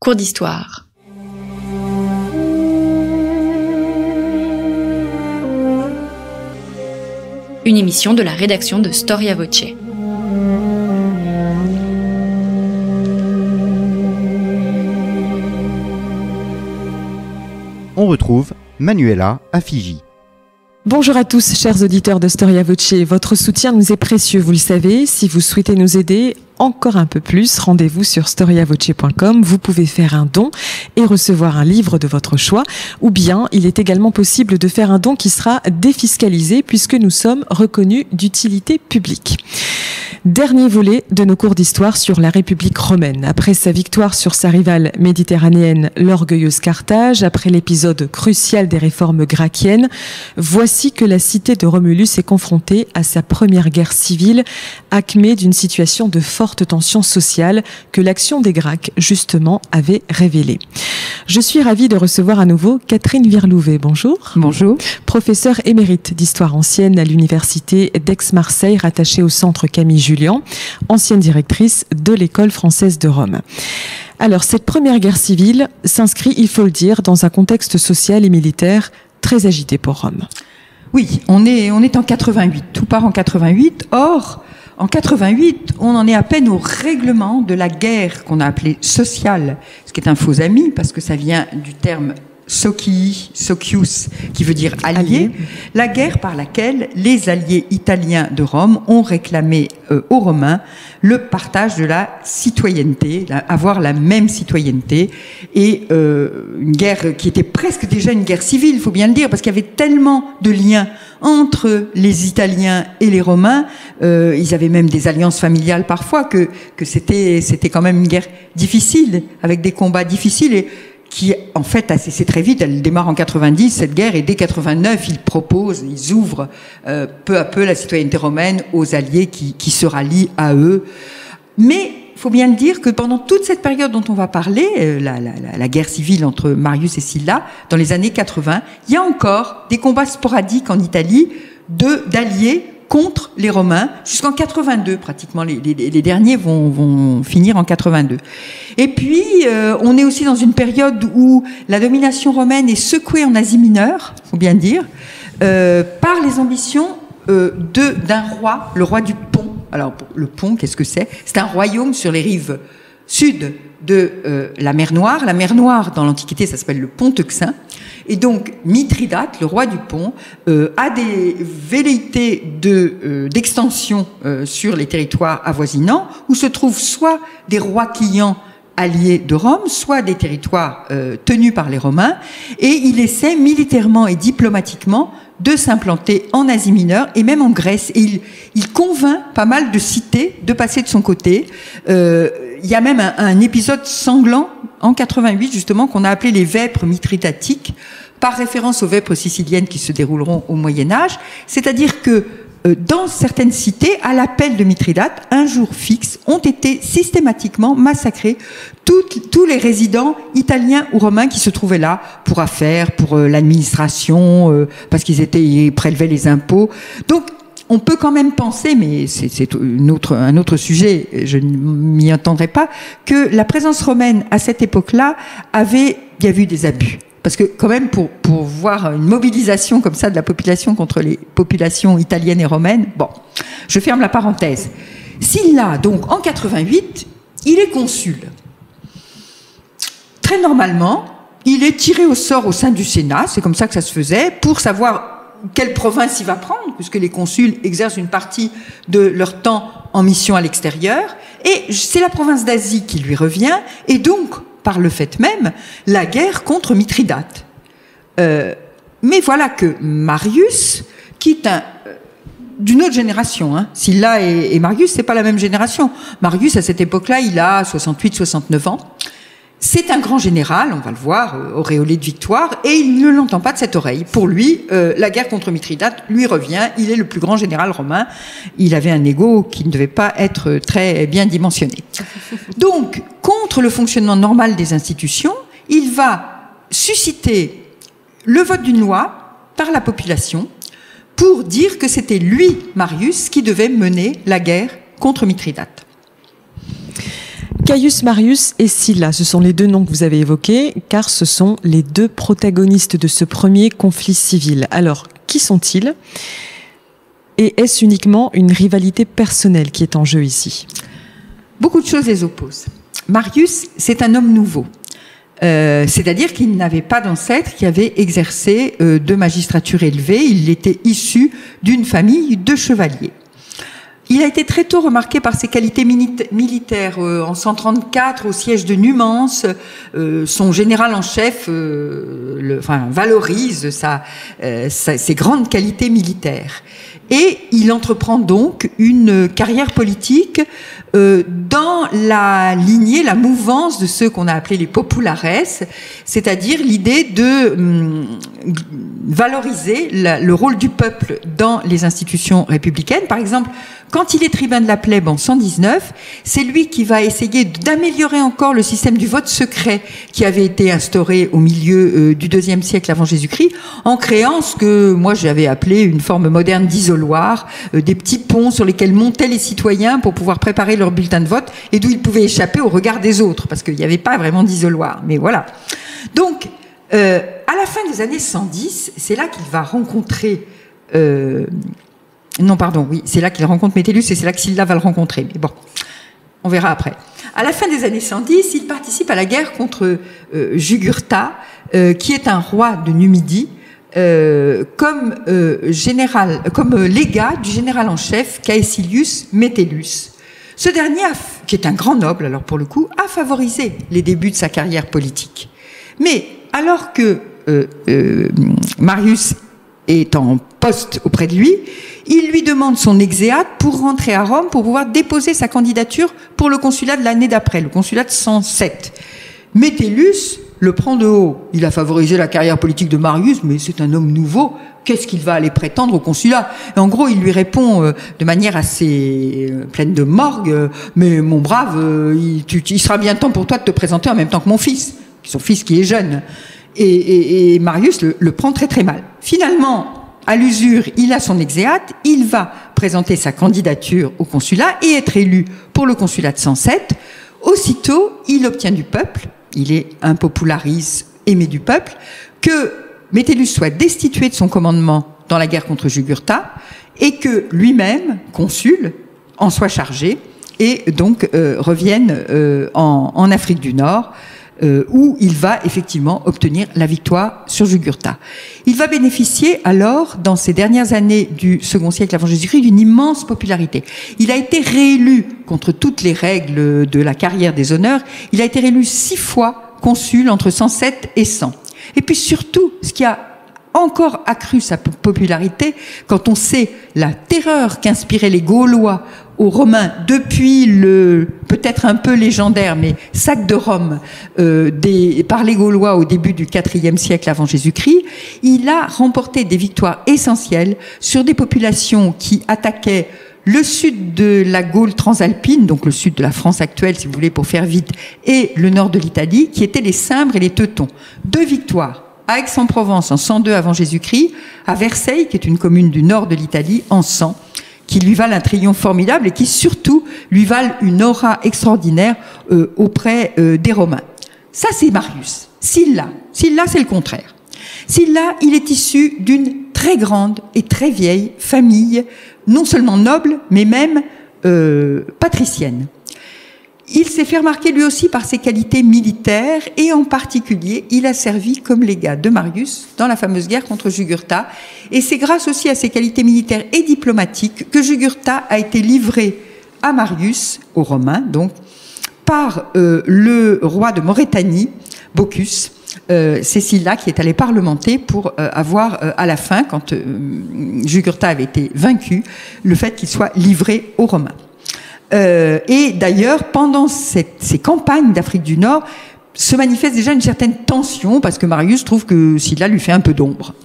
cours d'histoire. Une émission de la rédaction de Storia Voce. On retrouve Manuela à Fiji. Bonjour à tous, chers auditeurs de Storia Voce. Votre soutien nous est précieux, vous le savez. Si vous souhaitez nous aider encore un peu plus, rendez-vous sur storiavoce.com. Vous pouvez faire un don et recevoir un livre de votre choix. Ou bien, il est également possible de faire un don qui sera défiscalisé puisque nous sommes reconnus d'utilité publique. Dernier volet de nos cours d'histoire sur la République romaine. Après sa victoire sur sa rivale méditerranéenne, l'orgueilleuse Carthage, après l'épisode crucial des réformes gracchiennes, voici que la cité de Romulus est confrontée à sa première guerre civile, acmée d'une situation de forte tension sociale que l'action des Gracques, justement, avait révélée. Je suis ravie de recevoir à nouveau Catherine Virlouvet. Bonjour. Bonjour. Professeure émérite d'histoire ancienne à l'université d'Aix-Marseille, rattachée au centre Camille Jullian, ancienne directrice de l'école française de Rome. Alors, cette première guerre civile s'inscrit, il faut le dire, dans un contexte social et militaire très agité pour Rome. Oui, on est en 88, tout part en 88. Or, en 88, on en est à peine au règlement de la guerre qu'on a appelée sociale, ce qui est un faux ami parce que ça vient du terme socius, qui veut dire allié, la guerre par laquelle les alliés italiens de Rome ont réclamé aux Romains le partage de la citoyenneté, avoir la même citoyenneté, et une guerre qui était presque déjà une guerre civile, il faut bien le dire, parce qu'il y avait tellement de liens entre les Italiens et les Romains, ils avaient même des alliances familiales parfois, que c'était quand même une guerre difficile, avec des combats difficiles, et qui, en fait, a cessé très vite. Elle démarre en 90, cette guerre, et dès 89, ils ouvrent peu à peu la citoyenneté romaine aux alliés qui se rallient à eux. Mais il faut bien le dire que pendant toute cette période dont on va parler, la guerre civile entre Marius et Sylla, dans les années 80, il y a encore des combats sporadiques en Italie d'alliés contre les Romains, jusqu'en 82 pratiquement. Les derniers vont finir en 82. Et puis, on est aussi dans une période où la domination romaine est secouée en Asie mineure, faut bien dire, par les ambitions d'un roi, le roi du Pont. Alors, le Pont, qu'est-ce que c'est ? C'est un royaume sur les rives sud de la mer Noire. La mer Noire, dans l'Antiquité, ça s'appelle le Pont Euxin. Et donc, Mithridate, le roi du Pont, a des velléités d'extension sur les territoires avoisinants, où se trouvent soit des rois clients alliés de Rome, soit des territoires tenus par les Romains, et il essaie militairement et diplomatiquement de s'implanter en Asie mineure et même en Grèce. Et il convainc pas mal de cités de passer de son côté. Il y a même un épisode sanglant en 88, justement, qu'on a appelé les vêpres mithridatiques, par référence aux vêpres siciliennes qui se dérouleront au Moyen-Âge. C'est-à-dire que dans certaines cités, à l'appel de Mithridate, un jour fixe, ont été systématiquement massacrés tous les résidents italiens ou romains qui se trouvaient là pour affaires, pour l'administration, parce qu'ils prélevaient les impôts. Donc, on peut quand même penser, mais c'est un autre sujet, je ne m'y attendrai pas, que la présence romaine à cette époque-là il y a eu des abus. Parce que quand même, pour voir une mobilisation comme ça de la population contre les populations italiennes et romaines, bon, je ferme la parenthèse. Sylla, donc, en 88, il est consul. Très normalement, il est tiré au sort au sein du Sénat, c'est comme ça que ça se faisait, pour savoir quelle province il va prendre, puisque les consuls exercent une partie de leur temps en mission à l'extérieur, et c'est la province d'Asie qui lui revient, et donc, par le fait même, la guerre contre Mithridate. Mais voilà que Marius, qui est d'une autre génération, Sylla et Marius, c'est pas la même génération. Marius, à cette époque-là, il a 68-69 ans. C'est un grand général, on va le voir, auréolé de victoire, et il ne l'entend pas de cette oreille. Pour lui, la guerre contre Mithridate lui revient, il est le plus grand général romain, il avait un ego qui ne devait pas être très bien dimensionné. Donc, contre le fonctionnement normal des institutions, il va susciter le vote d'une loi par la population pour dire que c'était lui, Marius, qui devait mener la guerre contre Mithridate. Caius Marius et Sylla, ce sont les deux noms que vous avez évoqués, car ce sont les deux protagonistes de ce premier conflit civil. Alors, qui sont-ils? Et est-ce uniquement une rivalité personnelle qui est en jeu ici? Beaucoup de choses les opposent. Marius, c'est un homme nouveau. C'est-à-dire qu'il n'avait pas d'ancêtre qui avait exercé de magistrature élevée. Il était issu d'une famille de chevaliers. Il a été très tôt remarqué par ses qualités militaires. En 134, au siège de Numance, son général en chef valorise ses grandes qualités militaires. Et il entreprend donc une carrière politique dans la lignée, la mouvance de ceux qu'on a appelés les populares, c'est-à-dire l'idée de valoriser le rôle du peuple dans les institutions républicaines. Par exemple, quand il est tribun de la plèbe en 119, c'est lui qui va essayer d'améliorer encore le système du vote secret qui avait été instauré au milieu du IIe siècle avant Jésus-Christ, en créant ce que moi j'avais appelé une forme moderne d'isoloir, des petits ponts sur lesquels montaient les citoyens pour pouvoir préparer leur bulletin de vote et d'où ils pouvaient échapper au regard des autres, parce qu'il n'y avait pas vraiment d'isoloir. Mais voilà. Donc, à la fin des années 110, c'est là qu'il va rencontrer... c'est là qu'il rencontre Métellus et c'est là que Sylla va le rencontrer. Mais bon, on verra après. À la fin des années 110, il participe à la guerre contre Jugurtha, qui est un roi de Numidie, comme légat du général en chef Caecilius Metellus. Ce dernier, qui est un grand noble, alors pour le coup, a favorisé les débuts de sa carrière politique. Mais alors que Marius est en poste auprès de lui, il lui demande son exeat pour rentrer à Rome pour pouvoir déposer sa candidature pour le consulat de l'année d'après, le consulat de 107. Métellus le prend de haut. Il a favorisé la carrière politique de Marius, mais c'est un homme nouveau. Qu'est-ce qu'il va aller prétendre au consulat? Et en gros, il lui répond de manière assez pleine de morgue, mais mon brave, il sera bien temps pour toi de te présenter en même temps que mon fils, son fils qui est jeune. Et Marius le prend très très mal. Finalement, à l'usure, il a son exeat, il va présenter sa candidature au consulat et être élu pour le consulat de 107. Aussitôt, il obtient du peuple, il est un popularis aimé du peuple, que Métellus soit destitué de son commandement dans la guerre contre Jugurtha et que lui-même, consul, en soit chargé et donc revienne en Afrique du Nord, où il va effectivement obtenir la victoire sur Jugurtha. Il va bénéficier alors, dans ces dernières années du second siècle avant Jésus-Christ, d'une immense popularité. Il a été réélu, contre toutes les règles de la carrière des honneurs, il a été réélu 6 fois consul entre 107 et 100. Et puis surtout, ce qui a encore accru sa popularité, quand on sait la terreur qu'inspiraient les Gaulois aux Romains depuis le peut-être un peu légendaire, mais sac de Rome par les Gaulois au début du IVe siècle avant Jésus-Christ, il a remporté des victoires essentielles sur des populations qui attaquaient le sud de la Gaule transalpine, donc le sud de la France actuelle, si vous voulez, pour faire vite, et le nord de l'Italie, qui étaient les Cimbres et les Teutons. 2 victoires. À Aix-en-Provence en 102 avant Jésus-Christ, à Versailles, qui est une commune du nord de l'Italie, en 100, qui lui valent un triomphe formidable et qui surtout lui valent une aura extraordinaire auprès des Romains. Ça, c'est Marius. Sylla, c'est le contraire. Sylla, il est issu d'une très grande et très vieille famille, non seulement noble, mais même patricienne. Il s'est fait remarquer lui aussi par ses qualités militaires et en particulier, il a servi comme légat de Marius dans la fameuse guerre contre Jugurtha. Et c'est grâce aussi à ses qualités militaires et diplomatiques que Jugurtha a été livré à Marius, aux Romains donc, par le roi de Maurétanie, Bocchus. C'est Sylla qui est allé parlementer pour avoir à la fin, quand Jugurtha avait été vaincu, le fait qu'il soit livré aux Romains. Et d'ailleurs, pendant ces campagnes d'Afrique du Nord, se manifeste déjà une certaine tension, parce que Marius trouve que Sylla lui fait un peu d'ombre.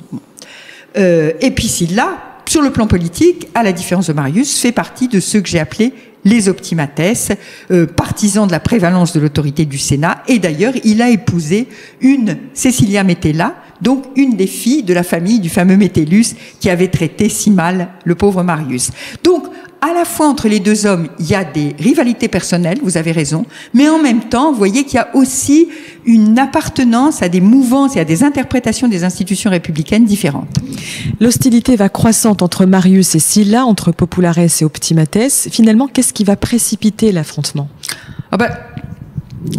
Et puis Sylla, sur le plan politique, à la différence de Marius, fait partie de ceux que j'ai appelés les optimates, partisans de la prévalence de l'autorité du Sénat. Et d'ailleurs, il a épousé une Cecilia Metella, donc une des filles de la famille du fameux Métellus qui avait traité si mal le pauvre Marius. Donc, à la fois entre les deux hommes, il y a des rivalités personnelles, vous avez raison, mais en même temps, vous voyez qu'il y a aussi une appartenance à des mouvances et à des interprétations des institutions républicaines différentes. L'hostilité va croissante entre Marius et Sylla, entre Populares et Optimates. Finalement, qu'est-ce qui va précipiter l'affrontement ?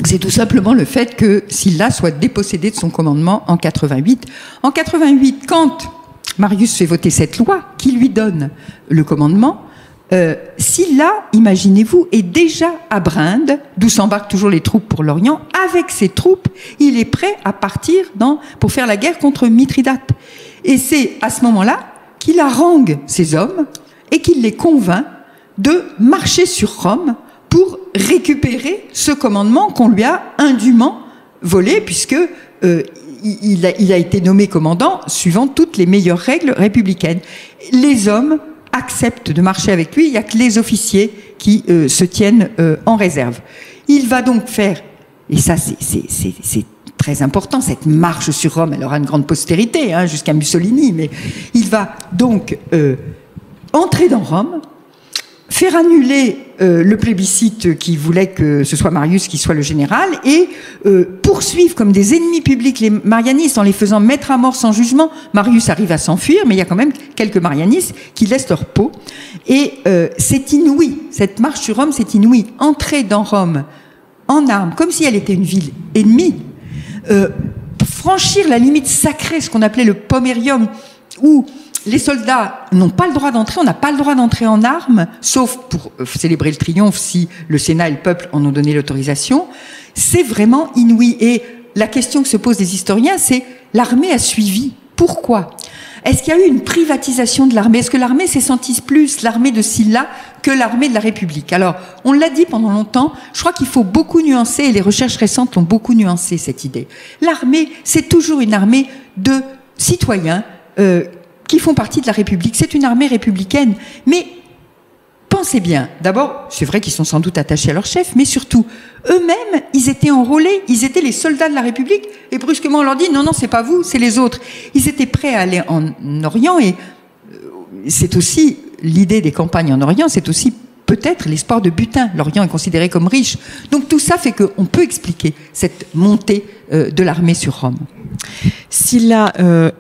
C'est tout simplement le fait que Sylla soit dépossédé de son commandement en 88. En 88, quand Marius fait voter cette loi qui lui donne le commandement, Sylla, imaginez-vous, est déjà à Brinde, d'où s'embarquent toujours les troupes pour l'Orient. Avec ses troupes, il est prêt à partir pour faire la guerre contre Mithridate. Et c'est à ce moment-là qu'il harangue ses hommes et qu'il les convainc de marcher sur Rome pour récupérer ce commandement qu'on lui a indûment volé, puisque il a été nommé commandant suivant toutes les meilleures règles républicaines. Les hommes acceptent de marcher avec lui, il n'y a que les officiers qui se tiennent en réserve. Il va donc faire, et ça c'est très important, cette marche sur Rome, elle aura une grande postérité, jusqu'à Mussolini, mais il va donc entrer dans Rome, faire annuler le plébiscite qui voulait que ce soit Marius qui soit le général et poursuivre comme des ennemis publics les marianistes en les faisant mettre à mort sans jugement. Marius arrive à s'enfuir, mais il y a quand même quelques marianistes qui laissent leur peau. Et c'est inouï, cette marche sur Rome, c'est inouï. Entrer dans Rome en armes, comme si elle était une ville ennemie, franchir la limite sacrée, ce qu'on appelait le pomerium, où les soldats n'ont pas le droit d'entrer, on n'a pas le droit d'entrer en armes, sauf pour célébrer le triomphe si le Sénat et le peuple en ont donné l'autorisation. C'est vraiment inouï. Et la question que se posent les historiens, c'est l'armée a suivi. Pourquoi ? Est-ce qu'il y a eu une privatisation de l'armée ? Est-ce que l'armée s'est sentie plus l'armée de Sylla que l'armée de la République ? Alors, on l'a dit pendant longtemps, je crois qu'il faut beaucoup nuancer, et les recherches récentes ont beaucoup nuancé cette idée. L'armée, c'est toujours une armée de citoyens qui font partie de la République. C'est une armée républicaine. Mais pensez bien, d'abord, c'est vrai qu'ils sont sans doute attachés à leur chef, mais surtout, eux-mêmes, ils étaient enrôlés, ils étaient les soldats de la République, et brusquement on leur dit, non, c'est pas vous, c'est les autres. Ils étaient prêts à aller en Orient, et c'est aussi l'idée des campagnes en Orient, c'est aussi peut-être l'espoir de butin. L'Orient est considéré comme riche. Donc tout ça fait qu'on peut expliquer cette montée de l'armée sur Rome. Sylla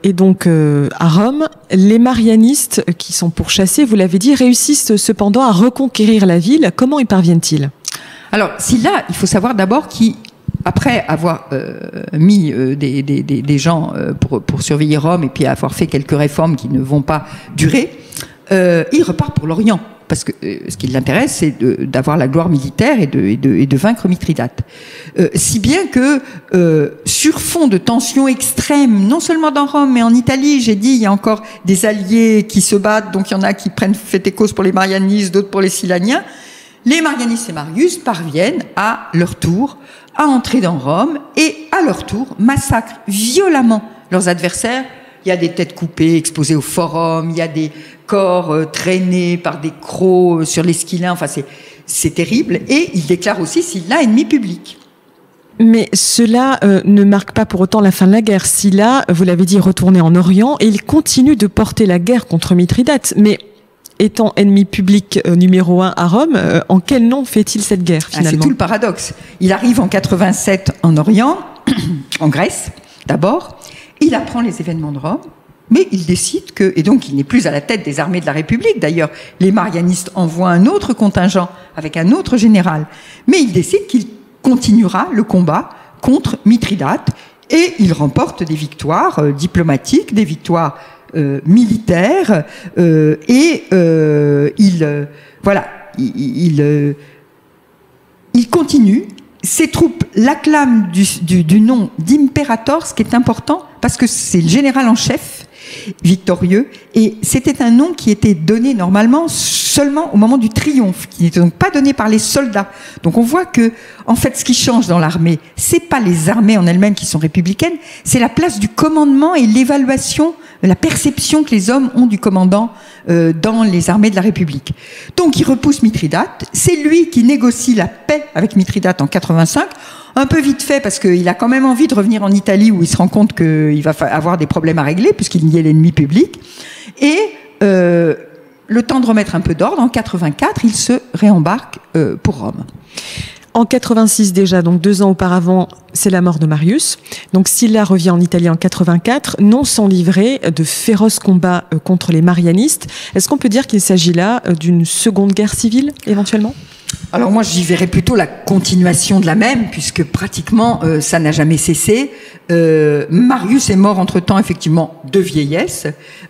est donc à Rome. Les marianistes qui sont pourchassés, vous l'avez dit, réussissent cependant à reconquérir la ville. Comment y parviennent-ils ? Alors Sylla, il faut savoir d'abord qu'après avoir mis des gens pour surveiller Rome et puis avoir fait quelques réformes qui ne vont pas durer, il repart pour l'Orient. Parce que ce qui l'intéresse, c'est d'avoir la gloire militaire et de vaincre Mithridate. Si bien que, sur fond de tensions extrêmes, non seulement dans Rome, mais en Italie, j'ai dit, il y a encore des alliés qui se battent, donc il y en a qui prennent fait et cause pour les marianistes, d'autres pour les Sillaniens. Les marianistes et Marius parviennent, à leur tour, à entrer dans Rome et, à leur tour, massacrent violemment leurs adversaires. Il y a des têtes coupées exposées au forum, il y a des corps traînés par des crocs sur l'esquilin, enfin c'est terrible. Et il déclare aussi Sylla ennemi public. Mais cela ne marque pas pour autant la fin de la guerre. Sylla, vous l'avez dit, retourné en Orient et il continue de porter la guerre contre Mithridate. Mais étant ennemi public numéro 1 à Rome, en quel nom fait-il cette guerre finalement ? C'est tout le paradoxe. Il arrive en 87 en Orient, en Grèce d'abord. Il apprend les événements de Rome, mais il décide que, et donc il n'est plus à la tête des armées de la République, d'ailleurs les marianistes envoient un autre contingent avec un autre général, mais il décide qu'il continuera le combat contre Mithridate et il remporte des victoires diplomatiques, des victoires militaires et il continue. Ces troupes l'acclament du nom d'impérator, ce qui est important, parce que c'est le général en chef, victorieux, et c'était un nom qui était donné normalement seulement au moment du triomphe, qui n'était donc pas donné par les soldats. Donc on voit que, en fait, ce qui change dans l'armée, c'est pas les armées en elles-mêmes qui sont républicaines, c'est la place du commandement et l'évaluation, la perception que les hommes ont du commandant dans les armées de la République. Donc il repousse Mithridate, c'est lui qui négocie la paix avec Mithridate en 85. un peu vite fait parce qu'il a quand même envie de revenir en Italie où il se rend compte qu'il va avoir des problèmes à régler puisqu'il y est l'ennemi public. Et le temps de remettre un peu d'ordre, en 84, il se réembarque pour Rome. En 86 déjà, donc 2 ans auparavant, c'est la mort de Marius. Donc Sylla revient en Italie en 84, non sans livrer de féroces combats contre les marianistes. Est-ce qu'on peut dire qu'il s'agit là d'une seconde guerre civile, éventuellement ? Alors moi, j'y verrais plutôt la continuation de la même, puisque pratiquement ça n'a jamais cessé. Marius est mort entre-temps, effectivement, de vieillesse,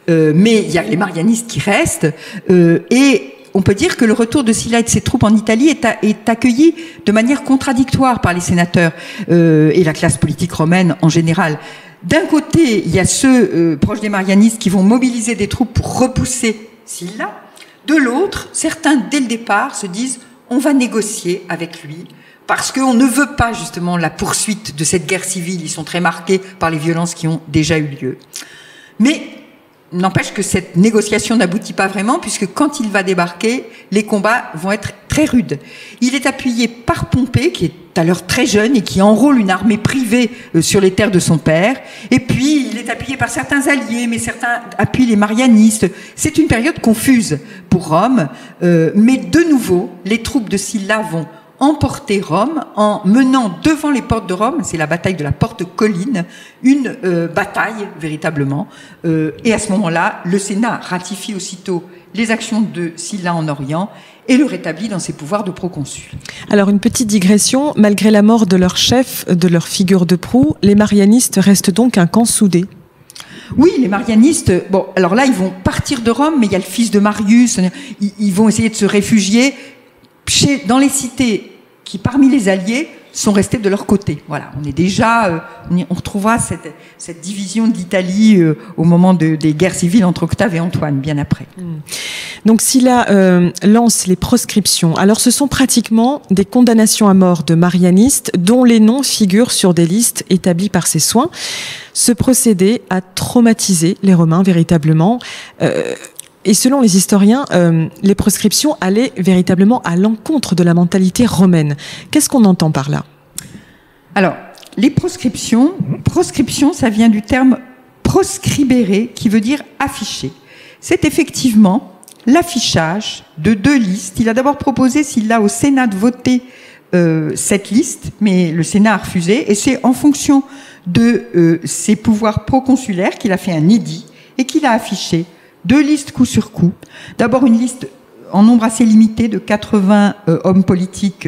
mais il y a les marianistes qui restent, et on peut dire que le retour de Sylla et de ses troupes en Italie est accueilli de manière contradictoire par les sénateurs et la classe politique romaine en général. D'un côté, il y a ceux proches des marianistes qui vont mobiliser des troupes pour repousser Sylla. De l'autre, certains, dès le départ, se disent « on va négocier avec lui ». Parce qu'on ne veut pas justement la poursuite de cette guerre civile. Ils sont très marqués par les violences qui ont déjà eu lieu. Mais n'empêche que cette négociation n'aboutit pas vraiment, puisque quand il va débarquer, les combats vont être très rudes. Il est appuyé par Pompée, qui est alors très jeune et qui enrôle une armée privée sur les terres de son père. Et puis, il est appuyé par certains alliés, mais certains appuient les marianistes. C'est une période confuse pour Rome, mais de nouveau, les troupes de Sylla vont emporter Rome en menant devant les portes de Rome, c'est la bataille de la Porte Colline, une bataille véritablement. Et à ce moment-là, le Sénat ratifie aussitôt les actions de Sylla en Orient et le rétablit dans ses pouvoirs de proconsul. Alors une petite digression, malgré la mort de leur chef, de leur figure de proue, les marianistes restent donc un camp soudé. Oui, les marianistes, bon, alors là, ils vont partir de Rome, mais il y a le fils de Marius, ils vont essayer de se réfugier dans les cités qui, parmi les alliés, sont restés de leur côté. Voilà, on est déjà, on retrouvera cette division de l'Italie au moment des guerres civiles entre Octave et Antoine, bien après. Donc Sylla lance les proscriptions. Alors ce sont pratiquement des condamnations à mort de marianistes dont les noms figurent sur des listes établies par ses soins. Ce procédé a traumatisé les Romains véritablement. Et selon les historiens, les proscriptions allaient véritablement à l'encontre de la mentalité romaine. Qu'est-ce qu'on entend par là ? Alors, les proscriptions, ça vient du terme proscribere, qui veut dire afficher. C'est effectivement l'affichage de 2 listes. Il a d'abord proposé, Sylla, au Sénat de voter cette liste, mais le Sénat a refusé, et c'est en fonction de ses pouvoirs proconsulaires qu'il a fait un édit et qu'il a affiché 2 listes coup sur coup. D'abord une liste en nombre assez limité de 80 hommes politiques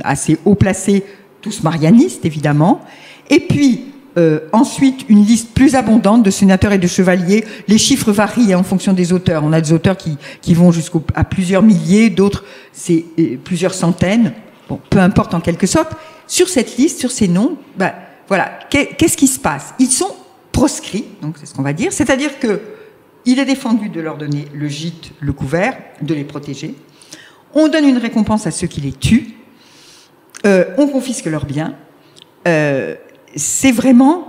assez haut placés, tous marianistes évidemment. Et puis ensuite une liste plus abondante de sénateurs et de chevaliers. Les chiffres varient en fonction des auteurs. On a des auteurs qui vont jusqu'à plusieurs milliers, d'autres c'est plusieurs centaines. Bon, peu importe en quelque sorte. Sur cette liste, sur ces noms, ben, voilà, qu'est-ce qui se passe ? Ils sont proscrits, donc c'est ce qu'on va dire, c'est-à-dire que il est défendu de leur donner le gîte, le couvert, de les protéger. On donne une récompense à ceux qui les tuent. On confisque leurs biens. C'est vraiment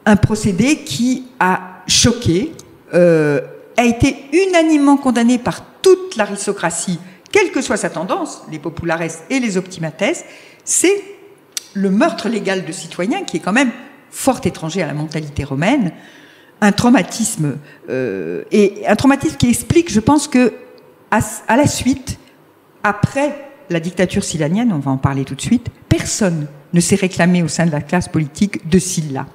un procédé qui a choqué, a été unanimement condamné par toute l'aristocratie, quelle que soit sa tendance, les populares et les optimates. C'est le meurtre légal de citoyens qui est quand même fort étranger à la mentalité romaine. Un traumatisme, et un traumatisme qui explique, je pense que à la suite, après la dictature syllanienne, on va en parler tout de suite, personne ne s'est réclamé au sein de la classe politique de Sylla.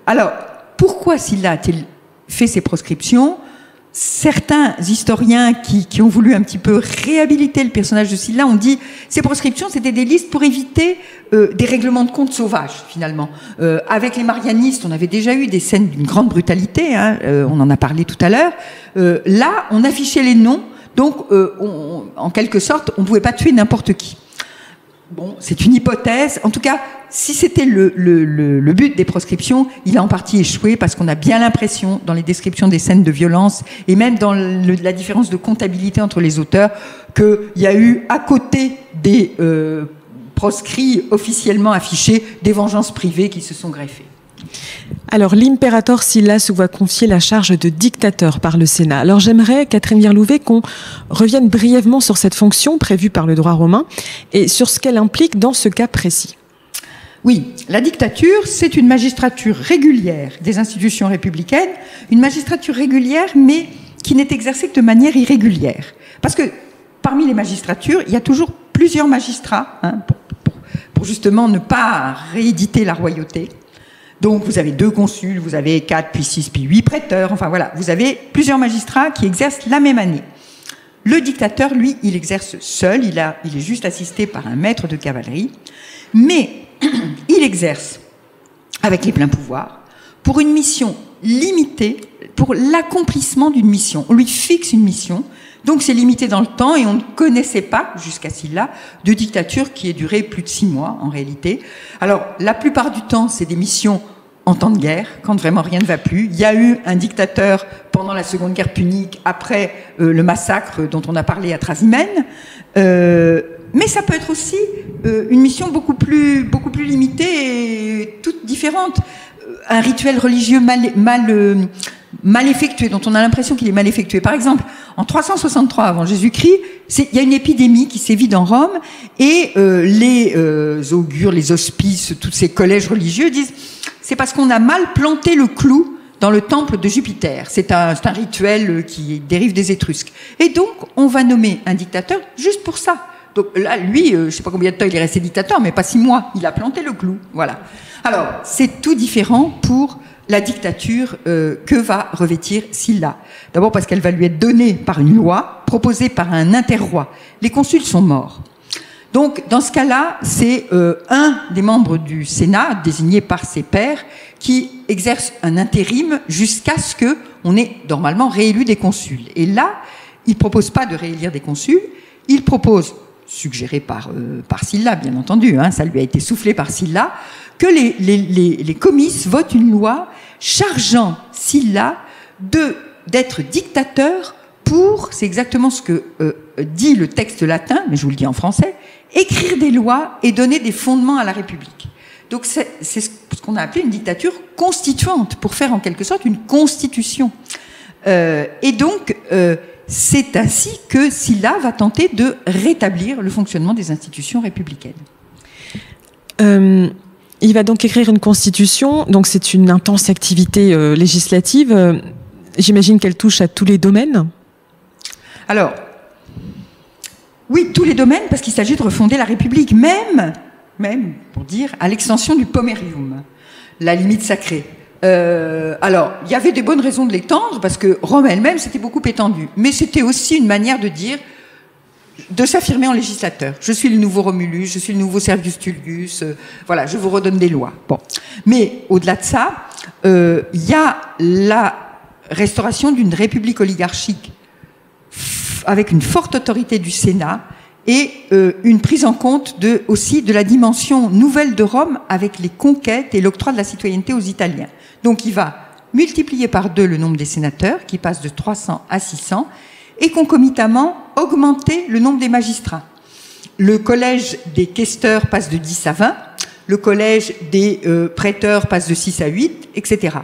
Alors, pourquoi Sylla a-t-il fait ces proscriptions ? Certains historiens qui ont voulu un petit peu réhabiliter le personnage de Sylla ont dit ces proscriptions c'était des listes pour éviter des règlements de compte sauvages finalement. Avec les marianistes, on avait déjà eu des scènes d'une grande brutalité, hein, on en a parlé tout à l'heure. Là, on affichait les noms, donc en quelque sorte, on ne pouvait pas tuer n'importe qui. Bon, c'est une hypothèse. En tout cas, si c'était le but des proscriptions, il a en partie échoué parce qu'on a bien l'impression, dans les descriptions des scènes de violence et même dans la différence de comptabilité entre les auteurs, qu'il y a eu à côté des proscrits officiellement affichés des vengeances privées qui se sont greffées. Alors, l'impérator Sylla se voit confier la charge de dictateur par le Sénat. Alors, j'aimerais, Catherine Virlouvet, qu'on revienne brièvement sur cette fonction prévue par le droit romain et sur ce qu'elle implique dans ce cas précis. Oui, la dictature, c'est une magistrature régulière des institutions républicaines, une magistrature régulière, mais qui n'est exercée que de manière irrégulière. Parce que parmi les magistratures, il y a toujours plusieurs magistrats, hein, pour justement ne pas rééditer la royauté. Donc vous avez 2 consuls, vous avez 4, puis 6, puis 8 prêteurs, enfin voilà, vous avez plusieurs magistrats qui exercent la même année. Le dictateur, lui, il exerce seul, il est juste assisté par un maître de cavalerie, mais il exerce avec les pleins pouvoirs pour une mission limitée, pour l'accomplissement d'une mission. On lui fixe une mission, donc c'est limité dans le temps et on ne connaissait pas, jusqu'à Sylla, de dictature qui ait duré plus de 6 mois en réalité. Alors la plupart du temps, c'est des missions en temps de guerre, quand vraiment rien ne va plus. Il y a eu un dictateur pendant la Seconde Guerre punique, après le massacre dont on a parlé à Trasimène. Mais ça peut être aussi une mission beaucoup plus limitée et toute différente. Un rituel religieux mal effectué, dont on a l'impression qu'il est mal effectué. Par exemple, en 363 avant Jésus-Christ, il y a une épidémie qui sévit dans Rome et les augures, les hospices, tous ces collèges religieux disent c'est parce qu'on a mal planté le clou dans le temple de Jupiter. C'est un rituel qui dérive des Étrusques. Et donc, on va nommer un dictateur juste pour ça. Donc là, lui, je ne sais pas combien de temps il est resté dictateur, mais pas 6 mois. Il a planté le clou. Voilà. Alors, c'est tout différent pour la dictature que va revêtir Sylla. D'abord parce qu'elle va lui être donnée par une loi, proposée par un interroi. Les consuls sont morts. Donc, dans ce cas-là, c'est un des membres du Sénat, désigné par ses pairs, qui exerce un intérim jusqu'à ce qu'on ait normalement réélu des consuls. Et là, il ne propose pas de réélire des consuls, il propose, suggéré par Sylla, bien entendu, hein, ça lui a été soufflé par Sylla, que les comices votent une loi chargeant Sylla d'être dictateur pour, c'est exactement ce que dit le texte latin, mais je vous le dis en français, écrire des lois et donner des fondements à la République. Donc c'est ce qu'on a appelé une dictature constituante, pour faire en quelque sorte une constitution. Et donc, c'est ainsi que Sylla va tenter de rétablir le fonctionnement des institutions républicaines. Il va donc écrire une constitution, donc c'est une intense activité législative. J'imagine qu'elle touche à tous les domaines. Alors, oui, tous les domaines, parce qu'il s'agit de refonder la République, même, pour dire, à l'extension du pomerium, la limite sacrée. Alors, il y avait des bonnes raisons de l'étendre, parce que Rome elle-même s'était beaucoup étendue. Mais c'était aussi une manière de dire, de s'affirmer en législateur. Je suis le nouveau Romulus, je suis le nouveau Servius Tullius, voilà, je vous redonne des lois. Bon. Mais au-delà de ça, il y a la restauration d'une république oligarchique avec une forte autorité du Sénat et une prise en compte aussi de la dimension nouvelle de Rome avec les conquêtes et l'octroi de la citoyenneté aux Italiens. Donc il va multiplier par 2 le nombre des sénateurs, qui passe de 300 à 600, et concomitamment augmenter le nombre des magistrats. Le collège des questeurs passe de 10 à 20, le collège des prêteurs passe de 6 à 8, etc.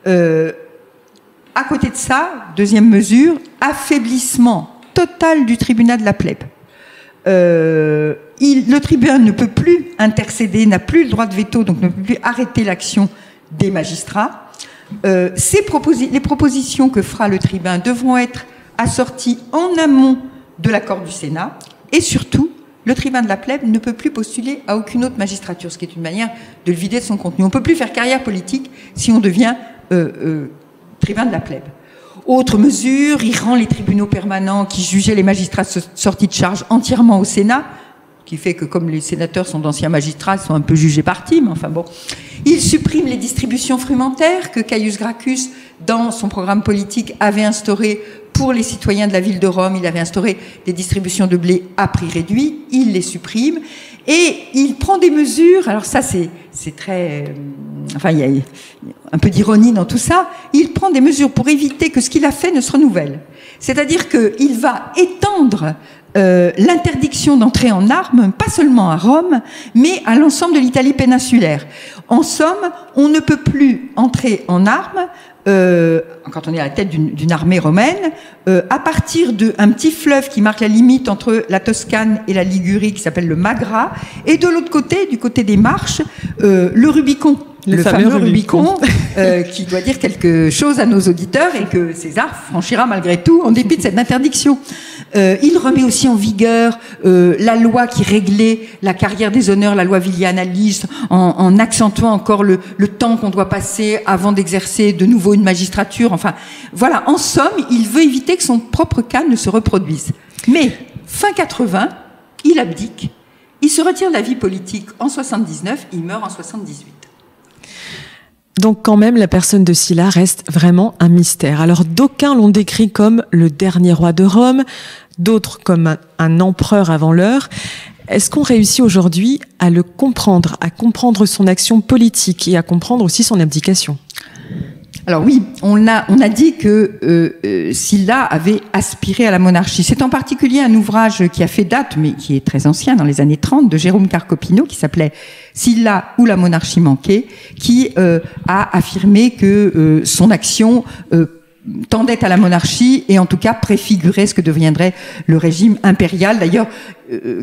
À côté de ça, deuxième mesure, affaiblissement total du tribunat de la plèbe. Le tribunat ne peut plus intercéder, n'a plus le droit de veto, donc ne peut plus arrêter l'action des magistrats. Les propositions que fera le tribun devront être assorties en amont de l'accord du Sénat, et surtout, le tribun de la plèbe ne peut plus postuler à aucune autre magistrature, ce qui est une manière de le vider de son contenu. On ne peut plus faire carrière politique si on devient tribun de la plèbe. Autre mesure, il rend les tribunaux permanents qui jugeaient les magistrats sortis de charge entièrement au Sénat, qui fait que comme les sénateurs sont d'anciens magistrats, ils sont un peu jugés par team, enfin bon. Il supprime les distributions frumentaires que Caius Gracchus, dans son programme politique, avait instauré pour les citoyens de la ville de Rome. Il avait instauré des distributions de blé à prix réduit, il les supprime, et il prend des mesures, alors ça c'est très... enfin, il y a un peu d'ironie dans tout ça, il prend des mesures pour éviter que ce qu'il a fait ne se renouvelle. C'est-à-dire qu'il va étendre l'interdiction d'entrer en armes, pas seulement à Rome, mais à l'ensemble de l'Italie péninsulaire. En somme, on ne peut plus entrer en armes quand on est à la tête d'une armée romaine, à partir d'un petit fleuve qui marque la limite entre la Toscane et la Ligurie, qui s'appelle le Magra, et de l'autre côté, du côté des Marches, le Rubicon. Le fameux Rubicon, qui doit dire quelque chose à nos auditeurs et que César franchira malgré tout en dépit de cette interdiction. Il remet aussi en vigueur la loi qui réglait la carrière des honneurs, la loi Vilianalis, en accentuant encore le temps qu'on doit passer avant d'exercer de nouveau une magistrature. Enfin, voilà, en somme, il veut éviter que son propre cas ne se reproduise. Mais, fin 80, il abdique, il se retire de la vie politique en 79, il meurt en 78. Donc quand même, la personne de Sylla reste vraiment un mystère. Alors d'aucuns l'ont décrit comme le dernier roi de Rome, d'autres comme un empereur avant l'heure. Est-ce qu'on réussit aujourd'hui à le comprendre, à comprendre son action politique et à comprendre aussi son abdication ? Alors oui, on a dit que Sylla avait aspiré à la monarchie. C'est en particulier un ouvrage qui a fait date, mais qui est très ancien, dans les années 30, de Jérôme Carcopino, qui s'appelait Sylla ou la monarchie manquée, qui a affirmé que son action tendait à la monarchie et en tout cas préfigurait ce que deviendrait le régime impérial. D'ailleurs,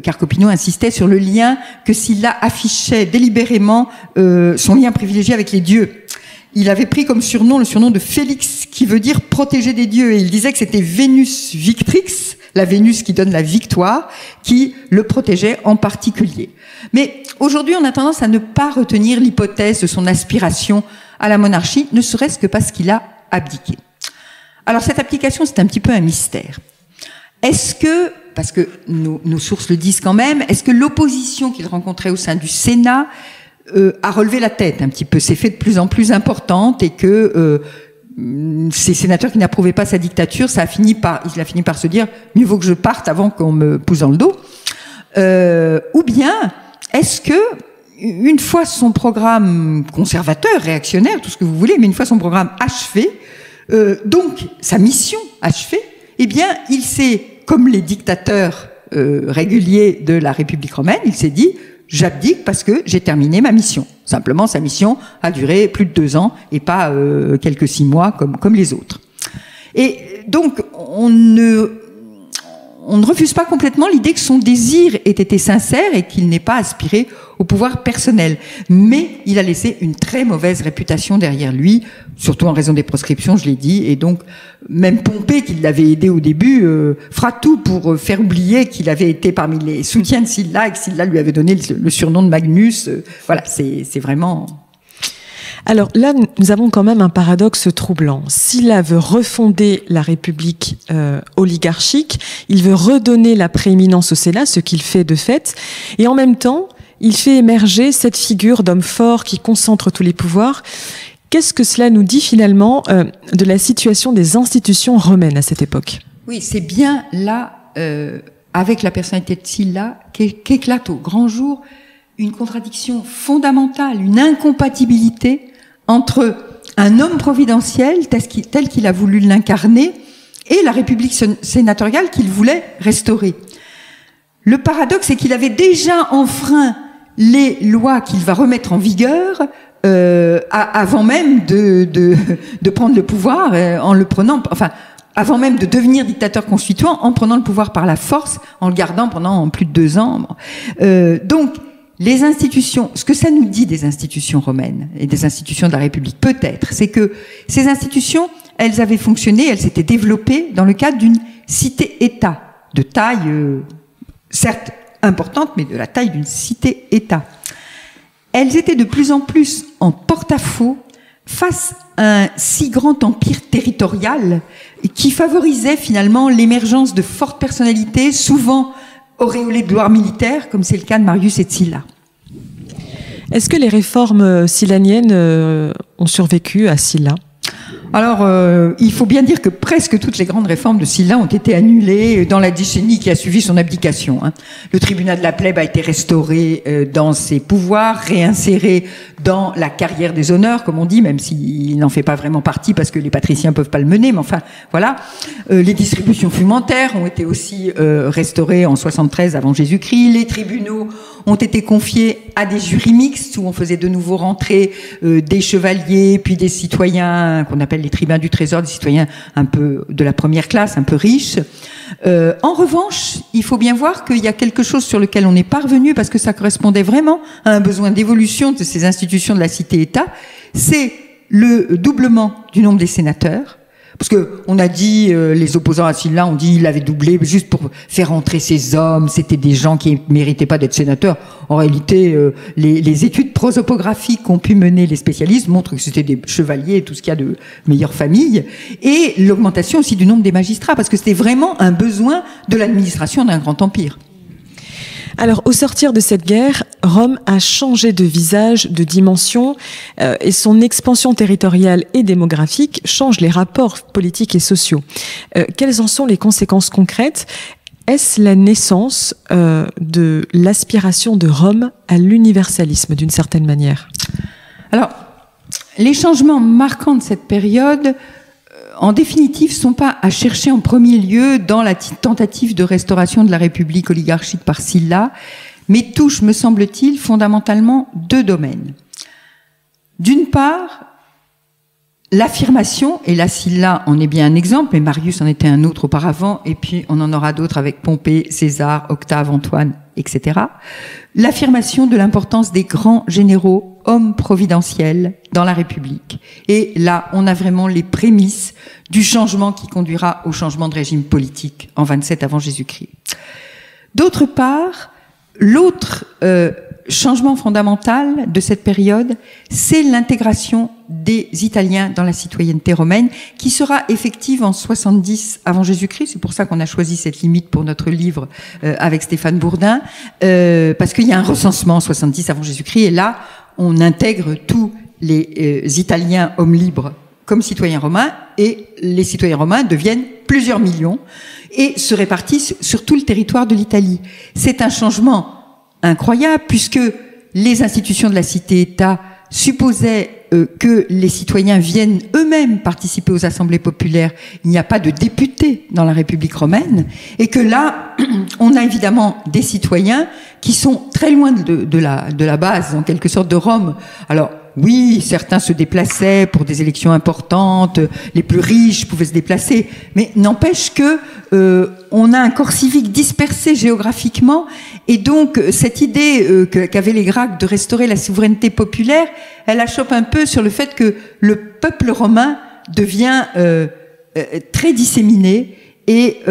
Carcopino insistait sur le lien que Sylla affichait délibérément, son lien privilégié avec les dieux. Il avait pris comme surnom le surnom de Félix, qui veut dire protégé des dieux. Et il disait que c'était Vénus Victrix, la Vénus qui donne la victoire, qui le protégeait en particulier. Mais aujourd'hui, on a tendance à ne pas retenir l'hypothèse de son aspiration à la monarchie, ne serait-ce que parce qu'il a abdiqué. Alors cette abdication, c'est un petit peu un mystère. Est-ce que, parce que nos sources le disent quand même, est-ce que l'opposition qu'il rencontrait au sein du Sénat a relevé la tête un petit peu, s'est fait de plus en plus importante et que ces sénateurs qui n'approuvaient pas sa dictature, il a fini par se dire mieux vaut que je parte avant qu'on me pousse dans le dos. Ou bien est-ce que une fois son programme conservateur, réactionnaire, tout ce que vous voulez, mais une fois son programme achevé, donc sa mission achevée, eh bien il s'est, comme les dictateurs réguliers de la République romaine, il s'est dit j'abdique parce que j'ai terminé ma mission. Simplement, sa mission a duré plus de 2 ans et pas quelques 6 mois comme les autres. Et donc, on ne refuse pas complètement l'idée que son désir ait été sincère et qu'il n'ait pas aspiré au pouvoir personnel. Mais il a laissé une très mauvaise réputation derrière lui, surtout en raison des proscriptions, je l'ai dit, et donc même Pompée, qui l'avait aidé au début, fera tout pour faire oublier qu'il avait été parmi les soutiens de Sylla et que Sylla lui avait donné le surnom de Magnus. Voilà, c'est vraiment... Alors là, nous avons quand même un paradoxe troublant. Sylla veut refonder la République oligarchique, il veut redonner la prééminence au Sénat, ce qu'il fait de fait, et en même temps, il fait émerger cette figure d'homme fort qui concentre tous les pouvoirs. Qu'est-ce que cela nous dit finalement de la situation des institutions romaines à cette époque ? Oui, c'est bien là, avec la personnalité de Sylla, qu'éclate au grand jour une contradiction fondamentale, une incompatibilité entre un homme providentiel tel qu'il a voulu l'incarner et la République sénatoriale qu'il voulait restaurer. Le paradoxe, c'est qu'il avait déjà enfreint les lois qu'il va remettre en vigueur avant même de prendre le pouvoir, en le prenant, enfin, avant même de devenir dictateur constituant, en prenant le pouvoir par la force, en le gardant pendant plus de 2 ans. Donc, les institutions, ce que ça nous dit des institutions romaines et des institutions de la République, peut-être, c'est que ces institutions, elles avaient fonctionné, elles s'étaient développées dans le cadre d'une cité-État, de taille, certes importante, mais de la taille d'une cité-État. Elles étaient de plus en plus en porte-à-faux face à un si grand empire territorial qui favorisait finalement l'émergence de fortes personnalités, souvent auréolées de gloire militaire, comme c'est le cas de Marius et de Sylla. Est-ce que les réformes syllaniennes ont survécu à Sylla ? Alors, il faut bien dire que presque toutes les grandes réformes de Sylla ont été annulées dans la décennie qui a suivi son abdication. Le tribunat de la plèbe a été restauré dans ses pouvoirs, réinséré dans la carrière des honneurs, comme on dit, même s'il n'en fait pas vraiment partie parce que les patriciens peuvent pas le mener, mais enfin, voilà. Les distributions fumentaires ont été aussi restaurées en 73 avant Jésus-Christ. Les tribunaux ont été confiés à des jurys mixtes où on faisait de nouveau rentrer des chevaliers, puis des citoyens qu'on appelle les tribuns du trésor, des citoyens un peu de la première classe, un peu riches. En revanche, il faut bien voir qu'il y a quelque chose sur lequel on n'est pas revenu parce que ça correspondait vraiment à un besoin d'évolution de ces institutions de la cité-État, c'est le doublement du nombre des sénateurs. Parce que on a dit, les opposants à Sylla ont dit il avait doublé juste pour faire entrer ces hommes, c'était des gens qui méritaient pas d'être sénateurs. En réalité, les études prosopographiques qu'ont pu mener les spécialistes montrent que c'était des chevaliers et tout ce qu'il y a de meilleure famille. Et l'augmentation aussi du nombre des magistrats, parce que c'était vraiment un besoin de l'administration d'un grand empire. Alors, au sortir de cette guerre, Rome a changé de visage, de dimension, et son expansion territoriale et démographique change les rapports politiques et sociaux. Quelles en sont les conséquences concrètes ? Est-ce la naissance de l'aspiration de Rome à l'universalisme, d'une certaine manière ? Alors, les changements marquants de cette période, en définitive, sont pas à chercher en premier lieu dans la tentative de restauration de la République oligarchique par Sylla, mais touchent, me semble-t-il, fondamentalement deux domaines. D'une part, l'affirmation, et là Sylla en est bien un exemple, mais Marius en était un autre auparavant, et puis on en aura d'autres avec Pompée, César, Octave, Antoine, etc. L'affirmation de l'importance des grands généraux, hommes providentiels dans la République. Et là, on a vraiment les prémices du changement qui conduira au changement de régime politique en 27 avant Jésus-Christ. D'autre part, l'autre changement fondamental de cette période, c'est l'intégration des Italiens dans la citoyenneté romaine, qui sera effective en 70 avant Jésus-Christ. C'est pour ça qu'on a choisi cette limite pour notre livre avec Stéphane Bourdin, parce qu'il y a un recensement en 70 avant Jésus-Christ, et là, on intègre tous les Italiens hommes libres comme citoyens romains, et les citoyens romains deviennent plusieurs millions et se répartissent sur tout le territoire de l'Italie. C'est un changement incroyable, puisque les institutions de la cité-État supposaient que les citoyens viennent eux-mêmes participer aux assemblées populaires. Il n'y a pas de députés dans la République romaine, et que là, on a évidemment des citoyens qui sont très loin de la base, en quelque sorte, de Rome. Alors, oui, certains se déplaçaient pour des élections importantes, les plus riches pouvaient se déplacer, mais n'empêche que on a un corps civique dispersé géographiquement, et donc cette idée qu'avaient les Gracques de restaurer la souveraineté populaire, elle achoppe un peu sur le fait que le peuple romain devient très disséminé et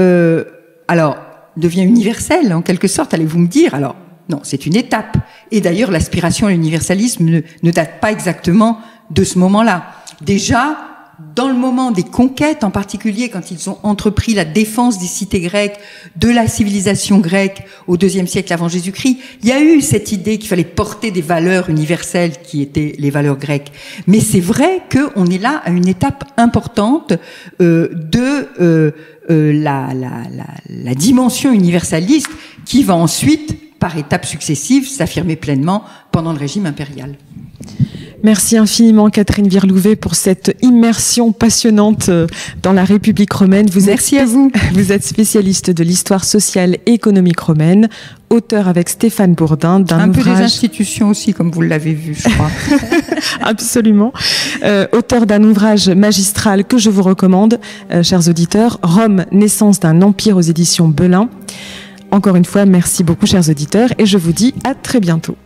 alors devient universel en quelque sorte, allez-vous me dire. Alors non, c'est une étape. Et d'ailleurs, l'aspiration à l'universalisme ne date pas exactement de ce moment-là. Déjà, dans le moment des conquêtes, en particulier quand ils ont entrepris la défense des cités grecques, de la civilisation grecque au IIe siècle avant Jésus-Christ, il y a eu cette idée qu'il fallait porter des valeurs universelles qui étaient les valeurs grecques. Mais c'est vrai qu'on est là à une étape importante de la dimension universaliste qui va ensuite, par étapes successives, s'affirmer pleinement pendant le régime impérial. Merci infiniment Catherine Virlouvet pour cette immersion passionnante dans la République romaine. Merci à vous. Vous êtes spécialiste de l'histoire sociale et économique romaine, auteur avec Stéphane Bourdin d'un ouvrage... Un peu des institutions aussi, comme vous l'avez vu, je crois. Absolument. Auteur d'un ouvrage magistral que je vous recommande, chers auditeurs, Rome, naissance d'un empire, aux éditions Belin. Encore une fois, merci beaucoup chers auditeurs, et je vous dis à très bientôt.